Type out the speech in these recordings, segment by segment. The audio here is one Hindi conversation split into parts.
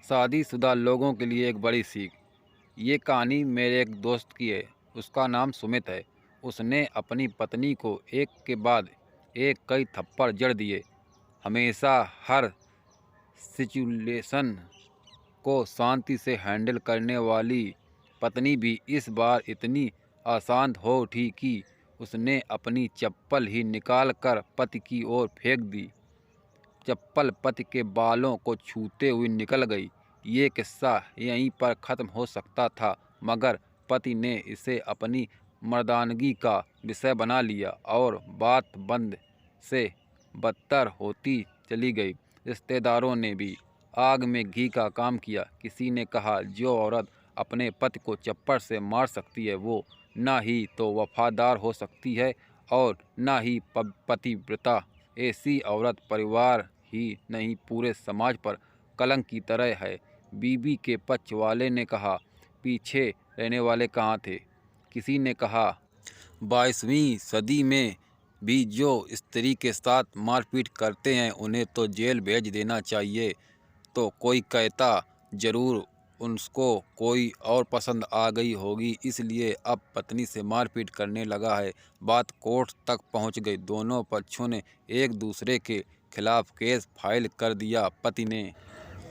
शादीशुदा लोगों के लिए एक बड़ी सीख। ये कहानी मेरे एक दोस्त की है। उसका नाम सुमित है। उसने अपनी पत्नी को एक के बाद एक कई थप्पड़ जड़ दिए। हमेशा हर सिचुएशन को शांति से हैंडल करने वाली पत्नी भी इस बार इतनी अशांत हो उठी कि उसने अपनी चप्पल ही निकाल कर पति की ओर फेंक दी। चप्पल पति के बालों को छूते हुए निकल गई। ये किस्सा यहीं पर ख़त्म हो सकता था, मगर पति ने इसे अपनी मर्दानगी का विषय बना लिया और बात बंद से बदतर होती चली गई। रिश्तेदारों ने भी आग में घी का काम किया। किसी ने कहा, जो औरत अपने पति को चप्पड़ से मार सकती है वो ना ही तो वफादार हो सकती है और ना ही पतिव्रता। ऐसी औरत परिवार ही नहीं पूरे समाज पर कलंक की तरह है। बीबी के पक्ष वाले ने कहा, पीछे रहने वाले कहाँ थे? किसी ने कहा, 22वीं सदी में भी जो स्त्री के साथ मारपीट करते हैं उन्हें तो जेल भेज देना चाहिए। तो कोई कहता, जरूर उसको कोई और पसंद आ गई होगी इसलिए अब पत्नी से मारपीट करने लगा है। बात कोर्ट तक पहुंच गई। दोनों पक्षों ने एक दूसरे के खिलाफ केस फाइल कर दिया। पति ने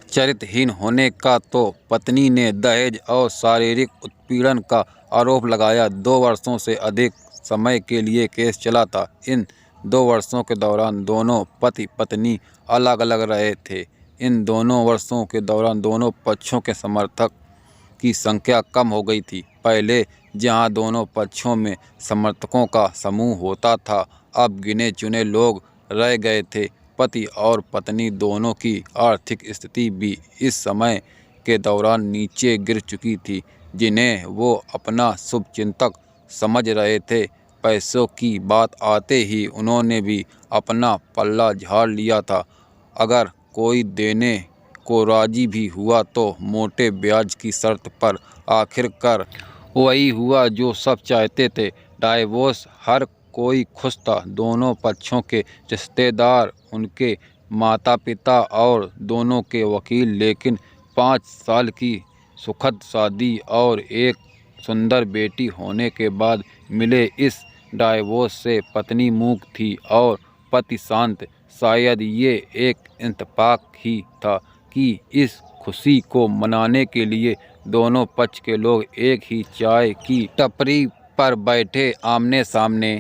चरित्रहीन होने का तो पत्नी ने दहेज और शारीरिक उत्पीड़न का आरोप लगाया। 2 वर्षों से अधिक समय के लिए केस चला था। इन 2 वर्षों के दौरान दोनों पति पत्नी अलग अलग रहे थे। इन दोनों वर्षों के दौरान दोनों पक्षों के समर्थक की संख्या कम हो गई थी। पहले जहां दोनों पक्षों में समर्थकों का समूह होता था, अब गिने चुने लोग रह गए थे। पति और पत्नी दोनों की आर्थिक स्थिति भी इस समय के दौरान नीचे गिर चुकी थी, जिन्हें वो अपना शुभचिंतक समझ रहे थे। पैसों की बात आते ही उन्होंने भी अपना पल्ला झाड़ लिया था। अगर कोई देने को राजी भी हुआ तो मोटे ब्याज की शर्त पर। आखिरकार वही हुआ जो सब चाहते थे, डाइवोर्स। हर कोई खुश था, दोनों पक्षों के रिश्तेदार, उनके माता पिता और दोनों के वकील। लेकिन 5 साल की सुखद शादी और एक सुंदर बेटी होने के बाद मिले इस डाइवोर्स से पत्नी मूक थी और पति शांत। शायद ये एक इत्तेफाक ही था कि इस खुशी को मनाने के लिए दोनों पक्ष के लोग एक ही चाय की टपरी पर बैठे आमने सामने।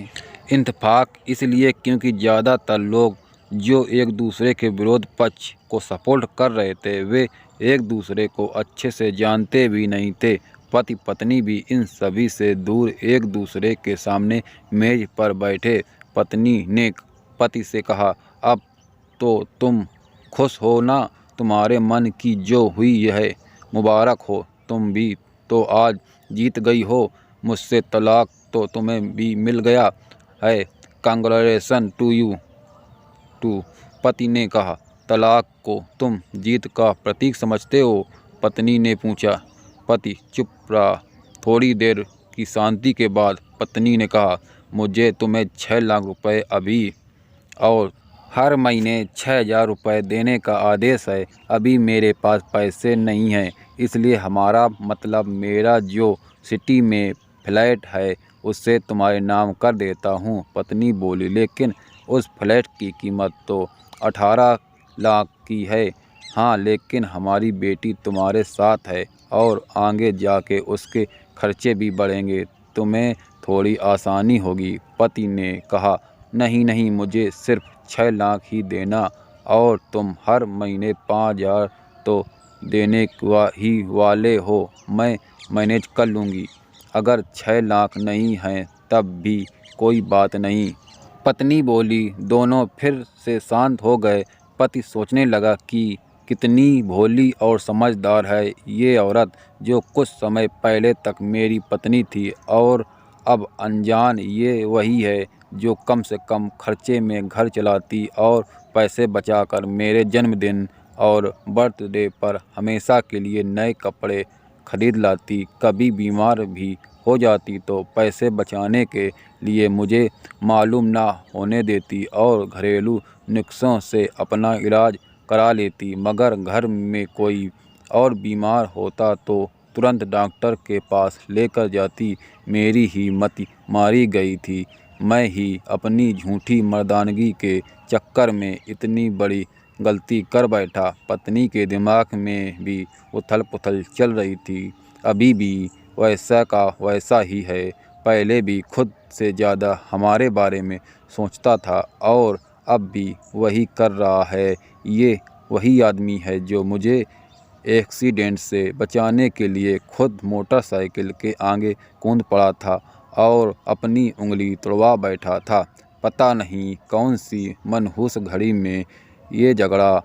इत्तेफाक इसलिए क्योंकि ज़्यादातर लोग जो एक दूसरे के विरोध पक्ष को सपोर्ट कर रहे थे वे एक दूसरे को अच्छे से जानते भी नहीं थे। पति पत्नी भी इन सभी से दूर एक दूसरे के सामने मेज पर बैठे। पत्नी ने पति से कहा, अब तो तुम खुश हो ना? तुम्हारे मन की जो हुई है मुबारक हो। तुम भी तो आज जीत गई हो। मुझसे तलाक तो तुम्हें भी मिल गया है। Congratulation to you too. पति ने कहा, तलाक को तुम जीत का प्रतीक समझते हो? पत्नी ने पूछा। पति चुप रहा। थोड़ी देर की शांति के बाद पत्नी ने कहा, मुझे तुम्हें 6 लाख रुपए अभी और हर महीने 6,000 रुपये देने का आदेश है। अभी मेरे पास पैसे नहीं हैं, इसलिए हमारा मतलब मेरा जो सिटी में फ्लैट है उससे तुम्हारे नाम कर देता हूँ। पत्नी बोली, लेकिन उस फ्लैट की कीमत तो 18 लाख की है। हाँ, लेकिन हमारी बेटी तुम्हारे साथ है और आगे जाके उसके खर्चे भी बढ़ेंगे, तुम्हें थोड़ी आसानी होगी। पति ने कहा, नहीं नहीं, मुझे सिर्फ 6 लाख ही देना और तुम हर महीने 5,000 तो देने ही वाले हो। मैं मैनेज कर लूँगी। अगर 6 लाख नहीं हैं तब भी कोई बात नहीं। पत्नी बोली। दोनों फिर से शांत हो गए। पति सोचने लगा कि कितनी भोली और समझदार है ये औरत, जो कुछ समय पहले तक मेरी पत्नी थी और अब अनजान। ये वही है जो कम से कम खर्चे में घर चलाती और पैसे बचाकर मेरे जन्मदिन और बर्थडे पर हमेशा के लिए नए कपड़े खरीद लाती। कभी बीमार भी हो जाती तो पैसे बचाने के लिए मुझे मालूम ना होने देती और घरेलू नुस्खों से अपना इलाज करा लेती। मगर घर में कोई और बीमार होता तो तुरंत डॉक्टर के पास लेकर जाती। मेरी ही मति मारी गई थी। मैं ही अपनी झूठी मर्दानगी के चक्कर में इतनी बड़ी गलती कर बैठा। पत्नी के दिमाग में भी उथल पुथल चल रही थी। अभी भी वैसा का वैसा ही है। पहले भी खुद से ज़्यादा हमारे बारे में सोचता था और अब भी वही कर रहा है। ये वही आदमी है जो मुझे एक्सीडेंट से बचाने के लिए खुद मोटरसाइकिल के आगे कूद पड़ा था और अपनी उंगली तुड़वा बैठा था। पता नहीं कौन सी मनहूस घड़ी में ये झगड़ा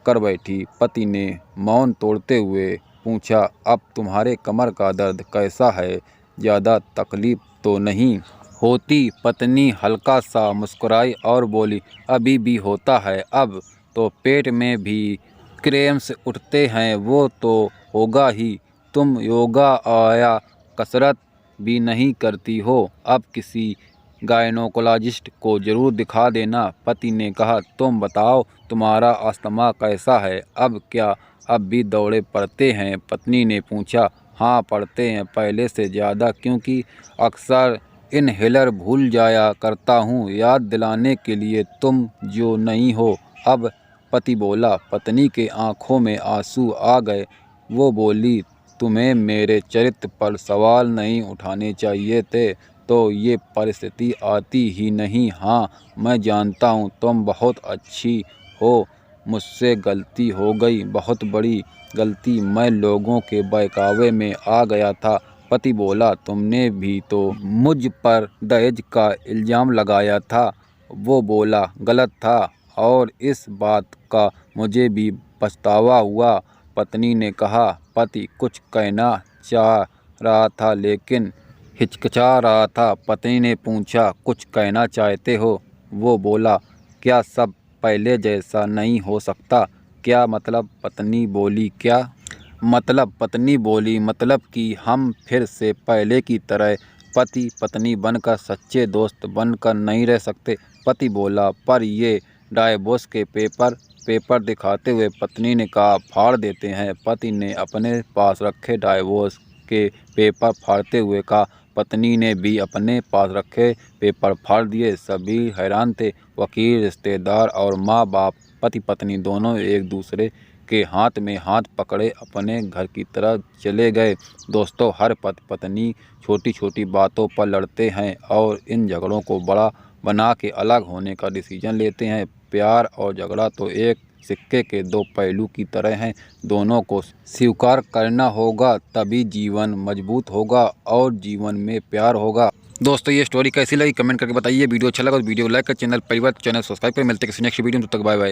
कर बैठी। पति ने मौन तोड़ते हुए पूछा, अब तुम्हारे कमर का दर्द कैसा है? ज़्यादा तकलीफ तो नहीं होती? पत्नी हल्का सा मुस्कुराई और बोली, अभी भी होता है। अब तो पेट में भी क्रैम्स उठते हैं, वो तो होगा ही। तुम योगा या कसरत भी नहीं करती हो। अब किसी गायनोकोलॉजिस्ट को ज़रूर दिखा देना। पति ने कहा, तुम बताओ तुम्हारा अस्थमा कैसा है? अब क्या अब भी दौरे पड़ते हैं? पत्नी ने पूछा। हाँ पड़ते हैं, पहले से ज़्यादा, क्योंकि अक्सर इनहेलर भूल जाया करता हूँ याद दिलाने के लिए। तुम जो नहीं हो अब, पति बोला। पत्नी के आंखों में आंसू आ गए। वो बोली, तुम्हें मेरे चरित्र पर सवाल नहीं उठाने चाहिए थे तो ये परिस्थिति आती ही नहीं। हाँ मैं जानता हूँ तुम बहुत अच्छी हो। मुझसे गलती हो गई, बहुत बड़ी गलती। मैं लोगों के बहकावे में आ गया था। पति बोला, तुमने भी तो मुझ पर दहेज का इल्ज़ाम लगाया था। वो बोला, गलत था और इस बात का मुझे भी पछतावा हुआ। पत्नी ने कहा। पति कुछ कहना चाह रहा था लेकिन हिचकिचा रहा था। पत्नी ने पूछा, कुछ कहना चाहते हो? वो बोला, क्या सब पहले जैसा नहीं हो सकता? क्या मतलब? पत्नी बोली, क्या मतलब? पत्नी बोली, मतलब कि हम फिर से पहले की तरह पति पत्नी बनकर सच्चे दोस्त बनकर नहीं रह सकते? पति बोला, पर ये डाइवोर्स के पेपर दिखाते हुए पत्नी ने कहा, फाड़ देते हैं। पति ने अपने पास रखे डाइवोर्स के पेपर फाड़ते हुए कहा। पत्नी ने भी अपने पास रखे पेपर फाड़ दिए। सभी हैरान थे। वकील, रिश्तेदार और माँ बाप, पति पत्नी दोनों एक दूसरे के हाथ में हाथ पकड़े अपने घर की तरफ चले गए। दोस्तों, हर पति पत्नी छोटी छोटी बातों पर लड़ते हैं और इन झगड़ों को बड़ा बना के अलग होने का डिसीजन लेते हैं। प्यार और झगड़ा तो एक सिक्के के दो पहलू की तरह हैं। दोनों को स्वीकार करना होगा, तभी जीवन मजबूत होगा और जीवन में प्यार होगा। दोस्तों, ये स्टोरी कैसी लगी कमेंट करके बताइए। वीडियो अच्छा लगा तो वीडियो लाइक कर, चैनल परिवार चैनल सब्सक्राइब कर। मिलते हैं किसी नेक्स्ट वीडियो में। तब तक बाय बाय।